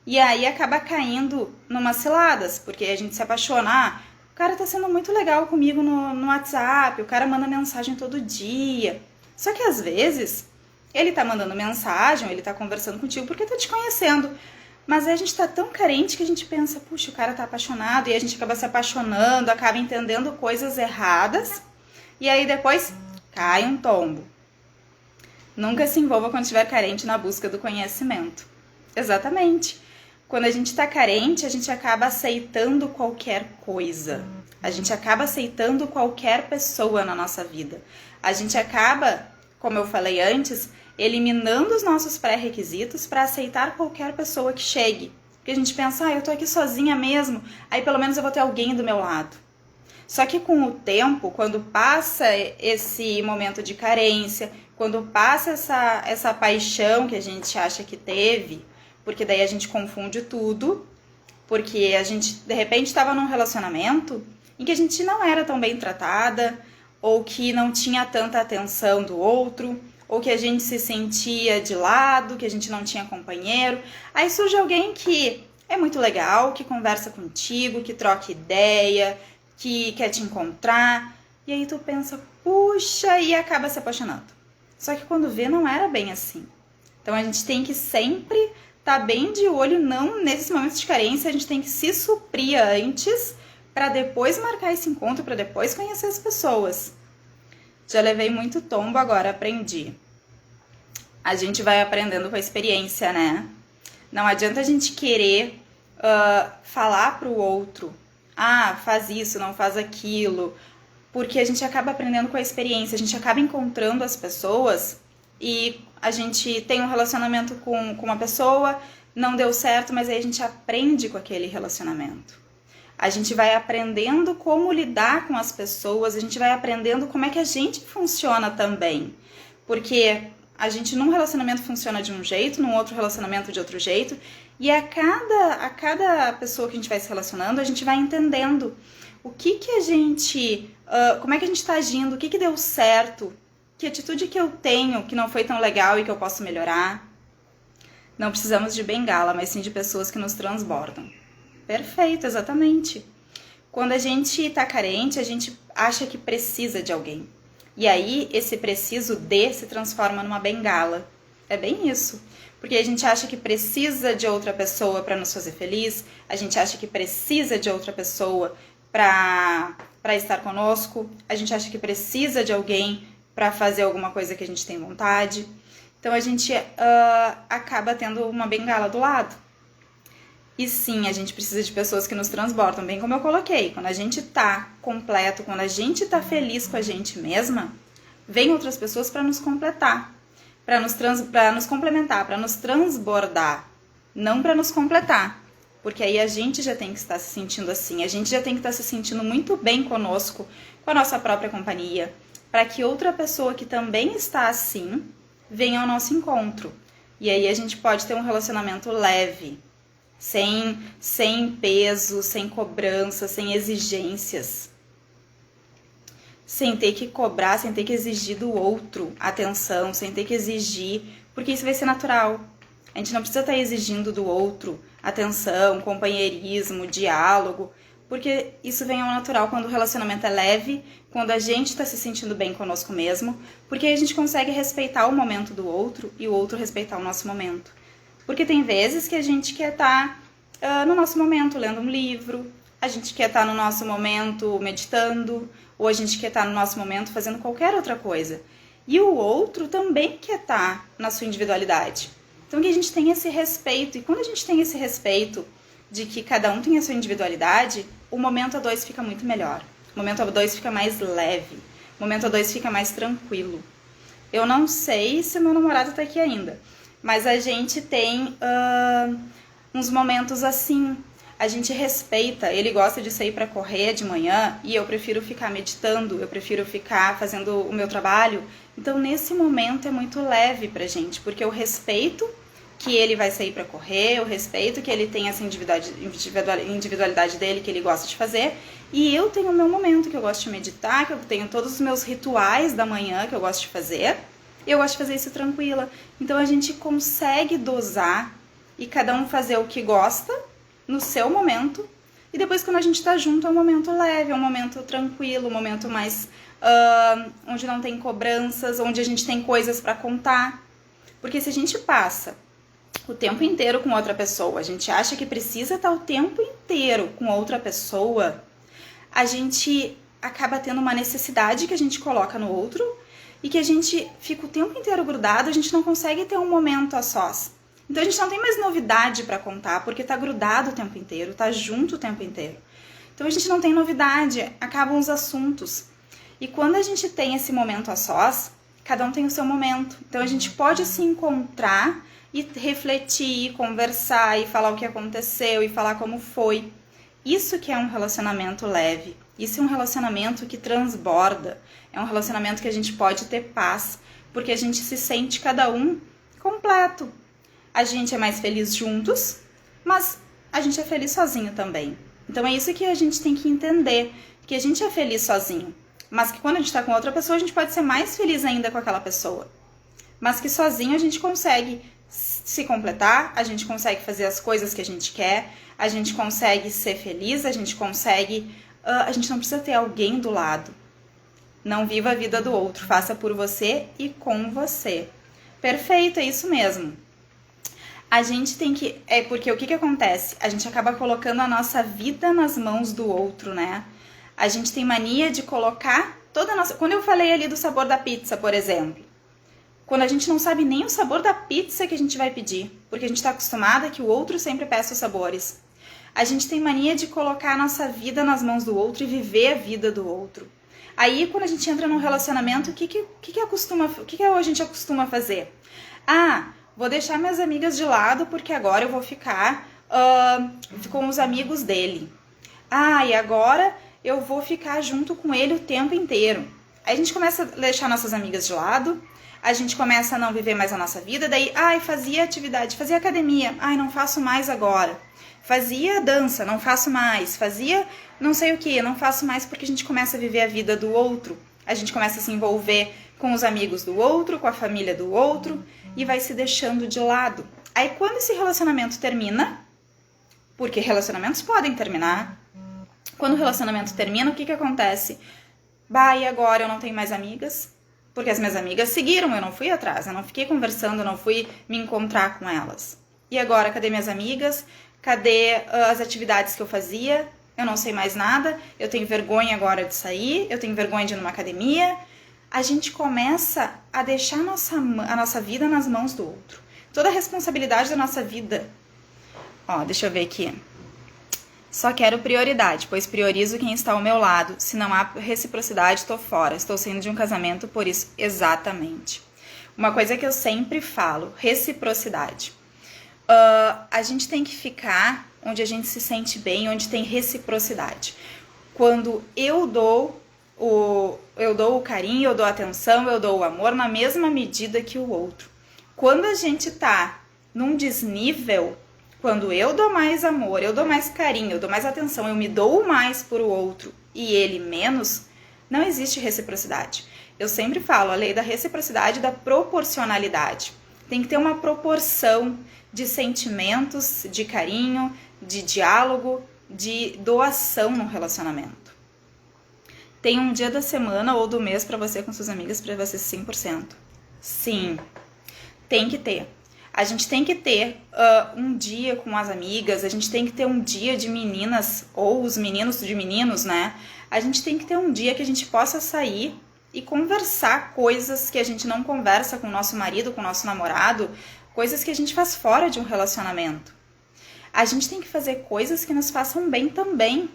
E aí acaba caindo numas ciladas, porque a gente se apaixona. O cara tá sendo muito legal comigo no WhatsApp, o cara manda mensagem todo dia. Só que às vezes ele tá mandando mensagem, ele tá conversando contigo porque tá te conhecendo. Mas aí a gente tá tão carente que a gente pensa, puxa, o cara tá apaixonado, e a gente acaba se apaixonando, acaba entendendo coisas erradas, e aí depois cai um tombo. Nunca se envolva quando estiver carente na busca do conhecimento. Exatamente. Quando a gente está carente, a gente acaba aceitando qualquer coisa. A gente acaba aceitando qualquer pessoa na nossa vida. A gente acaba, como eu falei antes, eliminando os nossos pré-requisitos para aceitar qualquer pessoa que chegue. Porque a gente pensa, eu tô aqui sozinha mesmo, aí pelo menos eu vou ter alguém do meu lado. Só que com o tempo, quando passa esse momento de carência, quando passa essa paixão que a gente acha que teve, porque daí a gente confunde tudo, porque a gente, de repente, estava num relacionamento em que a gente não era tão bem tratada, ou que não tinha tanta atenção do outro, ou que a gente se sentia de lado, que a gente não tinha companheiro. Aí surge alguém que é muito legal, que conversa contigo, que troca ideia, que quer te encontrar, e aí tu pensa, puxa, e acaba se apaixonando. Só que quando vê, não era bem assim. Então a gente tem que sempre tá bem de olho, não nesses momentos de carência, a gente tem que se suprir antes para depois marcar esse encontro, para depois conhecer as pessoas. Já levei muito tombo, agora aprendi. A gente vai aprendendo com a experiência, né? Não adianta a gente querer falar pro outro, faz isso, não faz aquilo, porque a gente acaba aprendendo com a experiência, a gente acaba encontrando as pessoas e a gente tem um relacionamento com uma pessoa, não deu certo, mas aí a gente aprende com aquele relacionamento. A gente vai aprendendo como lidar com as pessoas, a gente vai aprendendo como é que a gente funciona também. Porque a gente num relacionamento funciona de um jeito, num outro relacionamento de outro jeito, e a cada pessoa que a gente vai se relacionando, a gente vai entendendo o que a gente, como é que a gente está agindo, o que deu certo, que atitude que eu tenho que não foi tão legal e que eu posso melhorar. Não precisamos de bengala, mas sim de pessoas que nos transbordam. Perfeito, exatamente. Quando a gente tá carente, a gente acha que precisa de alguém. E aí, esse preciso de se transforma numa bengala. É bem isso. Porque a gente acha que precisa de outra pessoa para nos fazer feliz, a gente acha que precisa de outra pessoa para estar conosco, a gente acha que precisa de alguém para fazer alguma coisa que a gente tem vontade. Então, a gente acaba tendo uma bengala do lado. E sim, a gente precisa de pessoas que nos transbordam, bem como eu coloquei. Quando a gente tá completo, quando a gente tá feliz com a gente mesma, vem outras pessoas para nos completar, para nos complementar, para nos transbordar, não para nos completar. Porque aí a gente já tem que estar se sentindo assim, a gente já tem que estar se sentindo muito bem conosco, com a nossa própria companhia, para que outra pessoa que também está assim venha ao nosso encontro. E aí a gente pode ter um relacionamento leve, sem peso, sem cobrança, sem exigências. Sem ter que cobrar, sem ter que exigir do outro atenção, sem ter que exigir, porque isso vai ser natural. A gente não precisa estar exigindo do outro atenção, companheirismo, diálogo, porque isso vem ao natural quando o relacionamento é leve, quando a gente está se sentindo bem conosco mesmo, porque aí a gente consegue respeitar o momento do outro e o outro respeitar o nosso momento. Porque tem vezes que a gente quer estar no nosso momento lendo um livro, a gente quer estar no nosso momento meditando, ou a gente quer estar no nosso momento fazendo qualquer outra coisa. E o outro também quer estar na sua individualidade. Então que a gente tenha esse respeito, e quando a gente tem esse respeito de que cada um tem a sua individualidade, o momento a dois fica muito melhor. O momento a dois fica mais leve, o momento a dois fica mais tranquilo. Eu não sei se meu namorado tá aqui ainda, mas a gente tem uns momentos assim, a gente respeita, ele gosta de sair para correr de manhã e eu prefiro ficar meditando, eu prefiro ficar fazendo o meu trabalho. Então nesse momento é muito leve pra gente, porque eu respeito que ele vai sair para correr, eu respeito que ele tem essa individualidade dele que ele gosta de fazer, e eu tenho o meu momento que eu gosto de meditar, que eu tenho todos os meus rituais da manhã que eu gosto de fazer, e eu gosto de fazer isso tranquila. Então a gente consegue dosar e cada um fazer o que gosta no seu momento, e depois quando a gente tá junto é um momento leve, é um momento tranquilo, um momento mais onde não tem cobranças, onde a gente tem coisas para contar. Porque se a gente passa o tempo inteiro com outra pessoa, a gente acha que precisa estar o tempo inteiro com outra pessoa, a gente acaba tendo uma necessidade que a gente coloca no outro e que a gente fica o tempo inteiro grudado, a gente não consegue ter um momento a sós. Então a gente não tem mais novidade para contar, porque tá grudado o tempo inteiro, tá junto o tempo inteiro. Então a gente não tem novidade, acabam os assuntos. E quando a gente tem esse momento a sós, cada um tem o seu momento. Então a gente pode se encontrar e refletir, conversar e falar o que aconteceu e falar como foi. Isso que é um relacionamento leve. Isso é um relacionamento que transborda. É um relacionamento que a gente pode ter paz, porque a gente se sente cada um completo. A gente é mais feliz juntos, mas a gente é feliz sozinho também. Então é isso que a gente tem que entender, que a gente é feliz sozinho, mas que quando a gente está com outra pessoa, a gente pode ser mais feliz ainda com aquela pessoa. Mas que sozinho a gente consegue se completar, a gente consegue fazer as coisas que a gente quer, a gente consegue ser feliz, a gente consegue... a gente não precisa ter alguém do lado. Não viva a vida do outro, faça por você e com você. Perfeito, é isso mesmo. A gente tem que... porque o que acontece? A gente acaba colocando a nossa vida nas mãos do outro, né? A gente tem mania de colocar toda a nossa... Quando eu falei ali do sabor da pizza, por exemplo, quando a gente não sabe nem o sabor da pizza que a gente vai pedir, porque a gente está acostumada que o outro sempre peça os sabores. A gente tem mania de colocar a nossa vida nas mãos do outro e viver a vida do outro. Aí, quando a gente entra num relacionamento, o que a gente acostuma fazer? Vou deixar minhas amigas de lado porque agora eu vou ficar com os amigos dele. Ah, e agora eu vou ficar junto com ele o tempo inteiro. Aí a gente começa a deixar nossas amigas de lado, a gente começa a não viver mais a nossa vida, daí, fazia atividade, fazia academia, não faço mais agora. Fazia dança, não faço mais. Fazia não sei o que, não faço mais, porque a gente começa a viver a vida do outro. A gente começa a se envolver com os amigos do outro, com a família do outro, e vai se deixando de lado. Aí quando esse relacionamento termina, porque relacionamentos podem terminar, quando o relacionamento termina, o que acontece? E agora eu não tenho mais amigas, porque as minhas amigas seguiram, eu não fui atrás, eu não fiquei conversando, eu não fui me encontrar com elas. E agora, cadê minhas amigas? Cadê as atividades que eu fazia? Eu não sei mais nada, eu tenho vergonha agora de sair, eu tenho vergonha de ir numa academia. A gente começa a deixar a nossa vida nas mãos do outro. Toda a responsabilidade da nossa vida. Deixa eu ver aqui. Só quero prioridade, pois priorizo quem está ao meu lado. Se não há reciprocidade, estou fora. Estou saindo de um casamento por isso. Exatamente. Uma coisa que eu sempre falo, reciprocidade. A gente tem que ficar onde a gente se sente bem, onde tem reciprocidade. Quando eu dou o carinho, eu dou a atenção, eu dou o amor na mesma medida que o outro. Quando a gente tá num desnível, quando eu dou mais amor, eu dou mais carinho, eu dou mais atenção, eu me dou mais por o outro e ele menos, não existe reciprocidade. Eu sempre falo a lei da reciprocidade e da proporcionalidade. Tem que ter uma proporção de sentimentos, de carinho, de diálogo, de doação no relacionamento. Tem um dia da semana ou do mês para você com suas amigas para você 100%. Sim, tem que ter. A gente tem que ter um dia com as amigas, a gente tem que ter um dia de meninas, ou os meninos de meninos, né? A gente tem que ter um dia que a gente possa sair e conversar coisas que a gente não conversa com o nosso marido, com o nosso namorado, coisas que a gente faz fora de um relacionamento. A gente tem que fazer coisas que nos façam bem também.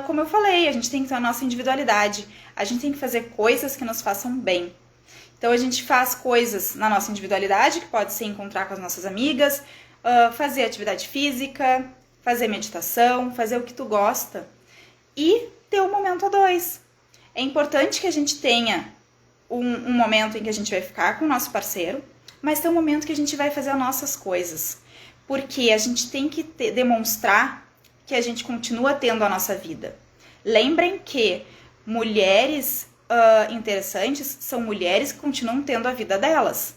Como eu falei, a gente tem que ter a nossa individualidade. A gente tem que fazer coisas que nos façam bem. Então a gente faz coisas na nossa individualidade, que pode ser encontrar com as nossas amigas, fazer atividade física, fazer meditação, fazer o que tu gosta. E ter um momento a dois. É importante que a gente tenha um momento em que a gente vai ficar com o nosso parceiro, mas ter um momento que a gente vai fazer as nossas coisas. Porque a gente tem que demonstrar que a gente continua tendo a nossa vida. Lembrem que mulheres interessantes são mulheres que continuam tendo a vida delas.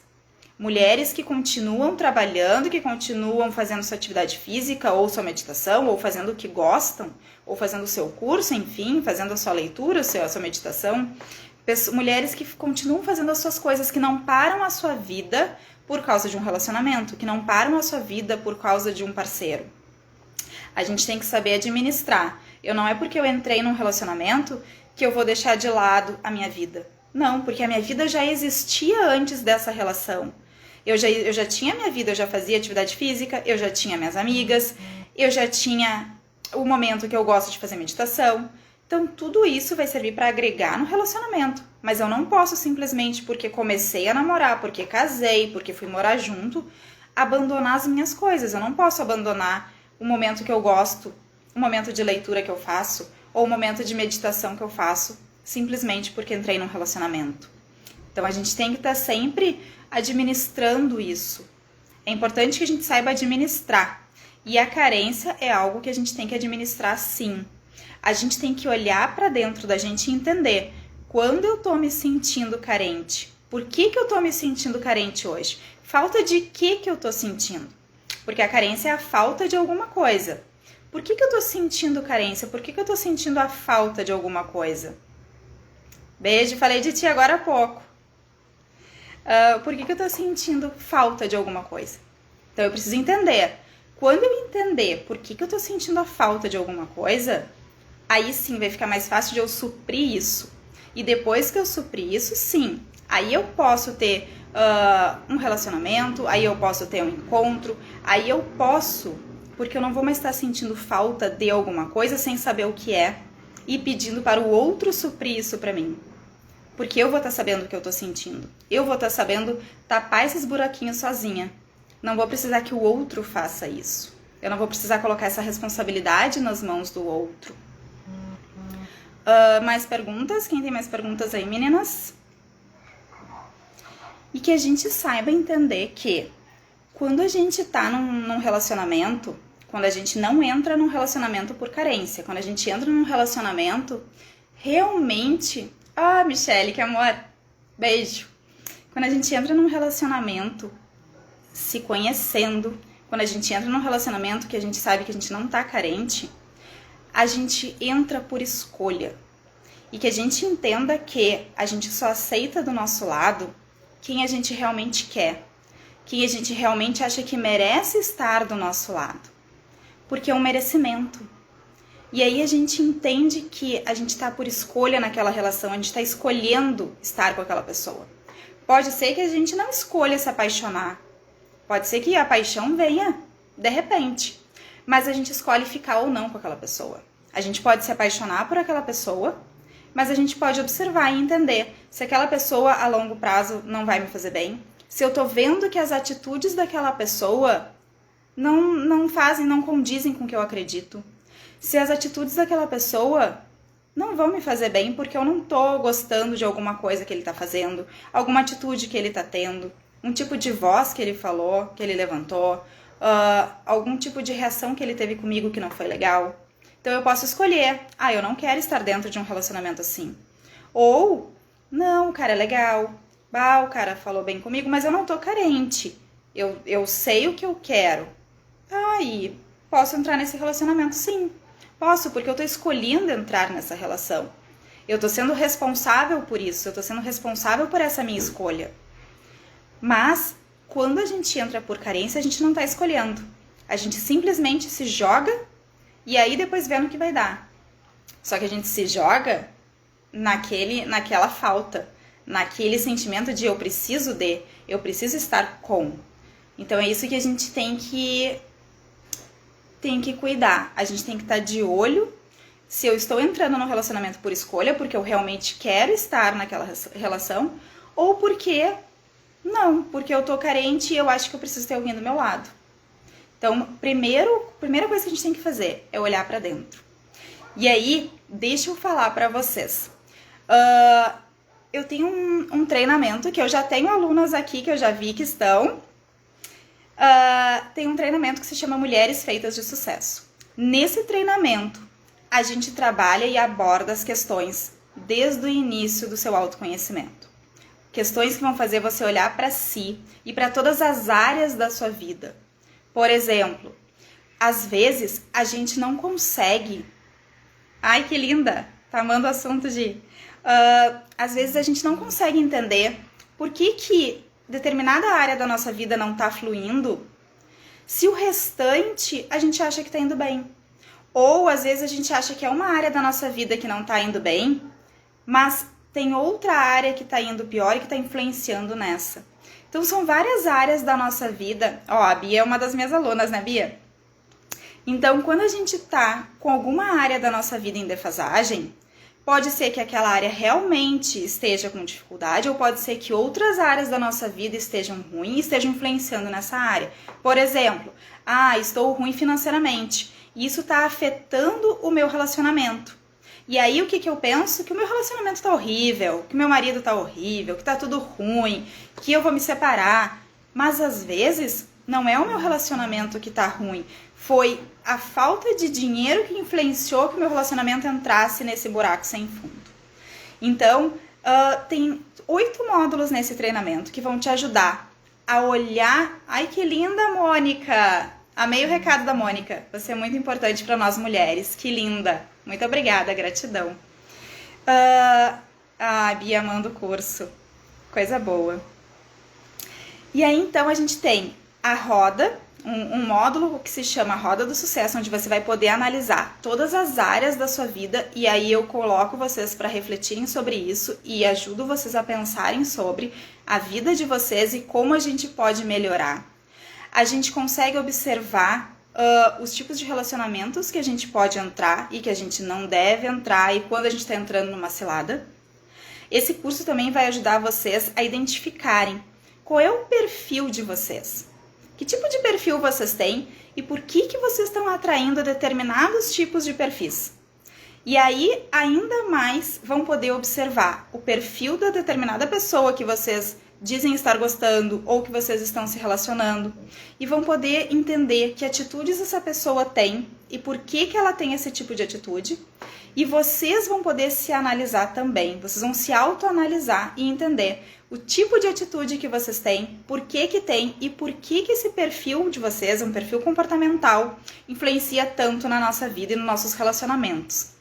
Mulheres que continuam trabalhando, que continuam fazendo sua atividade física, ou sua meditação, ou fazendo o que gostam, ou fazendo o seu curso, enfim, fazendo a sua leitura, a sua meditação. Mulheres que continuam fazendo as suas coisas, que não param a sua vida por causa de um relacionamento, que não param a sua vida por causa de um parceiro. A gente tem que saber administrar. Não é porque eu entrei num relacionamento que eu vou deixar de lado a minha vida. Não, porque a minha vida já existia antes dessa relação. Eu já tinha minha vida, eu já fazia atividade física, eu já tinha minhas amigas, eu já tinha o momento que eu gosto de fazer meditação. Então, tudo isso vai servir para agregar no relacionamento. Mas eu não posso simplesmente, porque comecei a namorar, porque casei, porque fui morar junto, abandonar as minhas coisas. Eu não posso abandonar o momento que eu gosto, o momento de leitura que eu faço, ou o momento de meditação que eu faço, simplesmente porque entrei num relacionamento. Então, a gente tem que estar sempre administrando isso. É importante que a gente saiba administrar. E a carência é algo que a gente tem que administrar sim. A gente tem que olhar para dentro da gente e entender quando eu tô me sentindo carente. Por que eu tô me sentindo carente hoje? Falta de que eu tô sentindo? Porque a carência é a falta de alguma coisa. Por que eu tô sentindo carência? Por que eu tô sentindo a falta de alguma coisa? Beijo, falei de ti agora há pouco. Por que eu tô sentindo falta de alguma coisa? Então eu preciso entender. Quando eu entender por que eu tô sentindo a falta de alguma coisa, aí sim vai ficar mais fácil de eu suprir isso. E depois que eu suprir isso, sim, aí eu posso ter um relacionamento, aí eu posso ter um encontro, aí eu posso, porque eu não vou mais estar sentindo falta de alguma coisa sem saber o que é e pedindo para o outro suprir isso para mim. Porque eu vou estar sabendo o que eu estou sentindo. Eu vou estar sabendo tapar esses buraquinhos sozinha. Não vou precisar que o outro faça isso. Eu não vou precisar colocar essa responsabilidade nas mãos do outro. Mais perguntas? Quem tem mais perguntas aí, meninas? E que a gente saiba entender que quando a gente tá num relacionamento, quando a gente não entra num relacionamento por carência, quando a gente entra num relacionamento realmente... Ah, Michele, que amor! Beijo! Quando a gente entra num relacionamento se conhecendo, quando a gente entra num relacionamento que a gente sabe que a gente não tá carente, a gente entra por escolha. E que a gente entenda que a gente só aceita do nosso lado quem a gente realmente quer, quem a gente realmente acha que merece estar do nosso lado. Porque é um merecimento. E aí a gente entende que a gente tá por escolha naquela relação, a gente tá escolhendo estar com aquela pessoa. Pode ser que a gente não escolha se apaixonar, pode ser que a paixão venha de repente, mas a gente escolhe ficar ou não com aquela pessoa. A gente pode se apaixonar por aquela pessoa, mas a gente pode observar e entender se aquela pessoa a longo prazo não vai me fazer bem, se eu tô vendo que as atitudes daquela pessoa não fazem, não condizem com o que eu acredito, se as atitudes daquela pessoa não vão me fazer bem porque eu não tô gostando de alguma coisa que ele tá fazendo, alguma atitude que ele tá tendo, um tipo de voz que ele falou, que ele levantou, algum tipo de reação que ele teve comigo que não foi legal. Então eu posso escolher, eu não quero estar dentro de um relacionamento assim. Ou, não, o cara é legal, o cara falou bem comigo, mas eu não tô carente. Eu sei o que eu quero. E posso entrar nesse relacionamento? Sim, posso, porque eu tô escolhendo entrar nessa relação. Eu tô sendo responsável por isso, eu tô sendo responsável por essa minha escolha. Mas, quando a gente entra por carência, a gente não tá escolhendo. A gente simplesmente se joga e aí depois vê no que vai dar. Só que a gente se joga naquela falta, naquele sentimento de eu preciso estar com. Então é isso que a gente tem que cuidar. A gente tem que estar de olho se eu estou entrando num relacionamento por escolha, porque eu realmente quero estar naquela relação, ou porque eu tô carente e eu acho que eu preciso ter alguém do meu lado. Então, primeira coisa que a gente tem que fazer é olhar pra dentro. E aí, deixa eu falar pra vocês. Eu tenho um treinamento que eu já tenho alunas aqui que eu já vi que estão. Tem um treinamento que se chama Mulheres Feitas de Sucesso. Nesse treinamento, a gente trabalha e aborda as questões desde o início do seu autoconhecimento. Questões que vão fazer você olhar pra si e pra todas as áreas da sua vida. Por exemplo, às vezes a gente não consegue... Ai, que linda! Tá amando o assunto de... às vezes a gente não consegue entender por que determinada área da nossa vida não tá fluindo, se o restante a gente acha que tá indo bem. Ou às vezes a gente acha que é uma área da nossa vida que não tá indo bem, mas tem outra área que tá indo pior e que tá influenciando nessa. Então, são várias áreas da nossa vida. A Bia é uma das minhas alunas, né, Bia? Então, quando a gente tá com alguma área da nossa vida em defasagem, pode ser que aquela área realmente esteja com dificuldade, ou pode ser que outras áreas da nossa vida estejam ruins e estejam influenciando nessa área. Por exemplo, estou ruim financeiramente. E isso tá afetando o meu relacionamento. E aí, o que eu penso? Que o meu relacionamento tá horrível, que o meu marido tá horrível, que tá tudo ruim, que eu vou me separar. Mas, às vezes, não é o meu relacionamento que tá ruim. Foi a falta de dinheiro que influenciou que o meu relacionamento entrasse nesse buraco sem fundo. Então, tem 8 módulos nesse treinamento que vão te ajudar a olhar... Ai, que linda, Mônica! Amei o recado da Mônica. Você é muito importante para nós mulheres. Que linda! Muito obrigada, gratidão. Bia manda o curso. Coisa boa. E aí, então, a gente tem a roda, um módulo que se chama Roda do Sucesso, onde você vai poder analisar todas as áreas da sua vida, e aí eu coloco vocês para refletirem sobre isso e ajudo vocês a pensarem sobre a vida de vocês e como a gente pode melhorar. A gente consegue observar os tipos de relacionamentos que a gente pode entrar e que a gente não deve entrar, e quando a gente está entrando numa cilada. Esse curso também vai ajudar vocês a identificarem qual é o perfil de vocês. Que tipo de perfil vocês têm e por que vocês estão atraindo determinados tipos de perfis. E aí, ainda mais, vão poder observar o perfil da determinada pessoa que vocês dizem estar gostando ou que vocês estão se relacionando, e vão poder entender que atitudes essa pessoa tem e por que ela tem esse tipo de atitude, e vocês vão poder se analisar também, vocês vão se autoanalisar e entender o tipo de atitude que vocês têm, por que tem e por que esse perfil de vocês, um perfil comportamental, influencia tanto na nossa vida e nos nossos relacionamentos.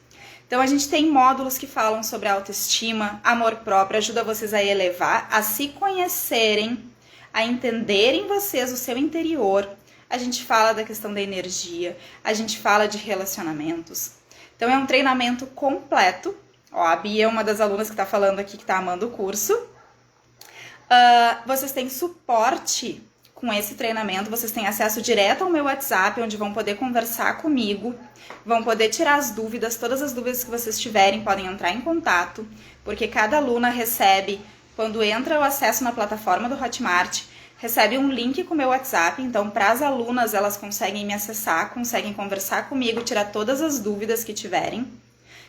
Então, a gente tem módulos que falam sobre autoestima, amor próprio, ajuda vocês a elevar, a se conhecerem, a entenderem vocês, o seu interior. A gente fala da questão da energia, a gente fala de relacionamentos. Então, é um treinamento completo. Ó, a Bia é uma das alunas que está falando aqui, que está amando o curso. Vocês têm suporte com esse treinamento, vocês têm acesso direto ao meu WhatsApp, onde vão poder conversar comigo, vão poder tirar as dúvidas, todas as dúvidas que vocês tiverem podem entrar em contato, porque cada aluna recebe, quando entra o acesso na plataforma do Hotmart, recebe um link com o meu WhatsApp, então para as alunas elas conseguem me acessar, conseguem conversar comigo, tirar todas as dúvidas que tiverem.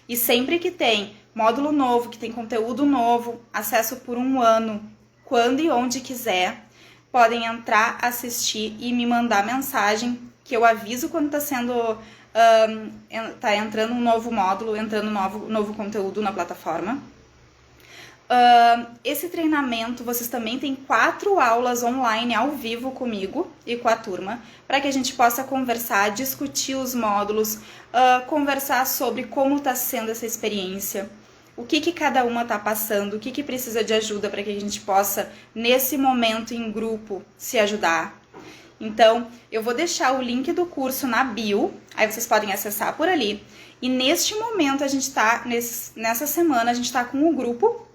E sempre que tem módulo novo, que tem conteúdo novo, acesso por 1 ano, quando e onde quiser, podem entrar, assistir e me mandar mensagem, que eu aviso quando está sendo, tá entrando um novo módulo, entrando novo conteúdo na plataforma. Esse treinamento, vocês também têm 4 aulas online ao vivo comigo e com a turma, para que a gente possa conversar, discutir os módulos, conversar sobre como está sendo essa experiência, o que cada uma está passando, o que precisa de ajuda para que a gente possa, nesse momento em grupo, se ajudar. Então, eu vou deixar o link do curso na bio, aí vocês podem acessar por ali. E neste momento, a gente está, nessa semana, a gente está com um grupo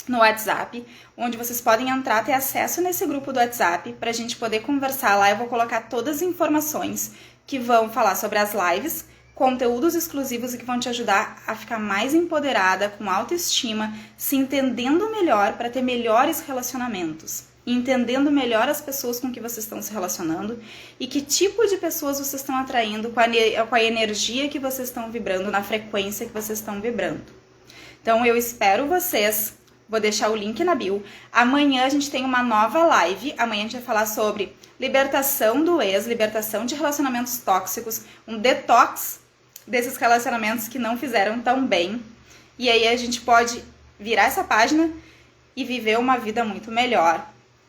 no WhatsApp, onde vocês podem entrar, ter acesso nesse grupo do WhatsApp, para a gente poder conversar lá. Eu vou colocar todas as informações que vão falar sobre as lives, conteúdos exclusivos e que vão te ajudar a ficar mais empoderada, com autoestima, se entendendo melhor para ter melhores relacionamentos, entendendo melhor as pessoas com que vocês estão se relacionando e que tipo de pessoas vocês estão atraindo com a energia que vocês estão vibrando, na frequência que vocês estão vibrando. Então eu espero vocês, vou deixar o link na bio. Amanhã a gente tem uma nova live, amanhã a gente vai falar sobre libertação do ex, libertação de relacionamentos tóxicos, um detox desses relacionamentos que não fizeram tão bem. E aí a gente pode virar essa página e viver uma vida muito melhor,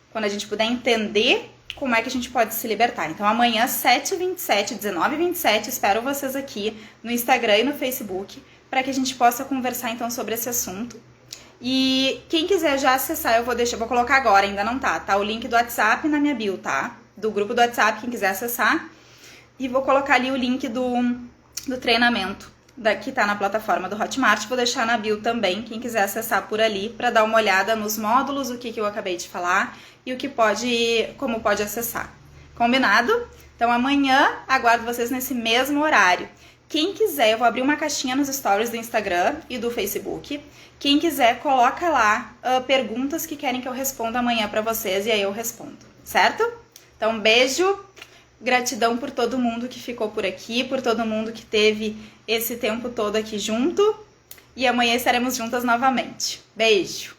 quando a gente puder entender como é que a gente pode se libertar. Então amanhã, 7h27, 19h27, espero vocês aqui no Instagram e no Facebook, para que a gente possa conversar então sobre esse assunto. E quem quiser já acessar, eu vou colocar agora, ainda não tá o link do WhatsApp na minha bio, tá? Do grupo do WhatsApp, quem quiser acessar. E vou colocar ali o link do treinamento que tá na plataforma do Hotmart, vou deixar na bio também, quem quiser acessar por ali, para dar uma olhada nos módulos, o que eu acabei de falar e como pode acessar. Combinado? Então amanhã aguardo vocês nesse mesmo horário. Quem quiser, eu vou abrir uma caixinha nos stories do Instagram e do Facebook. Quem quiser, coloca lá perguntas que querem que eu responda amanhã para vocês e aí eu respondo, certo? Então, beijo, gratidão por todo mundo que ficou por aqui, por todo mundo que teve esse tempo todo aqui junto. E amanhã estaremos juntas novamente. Beijo!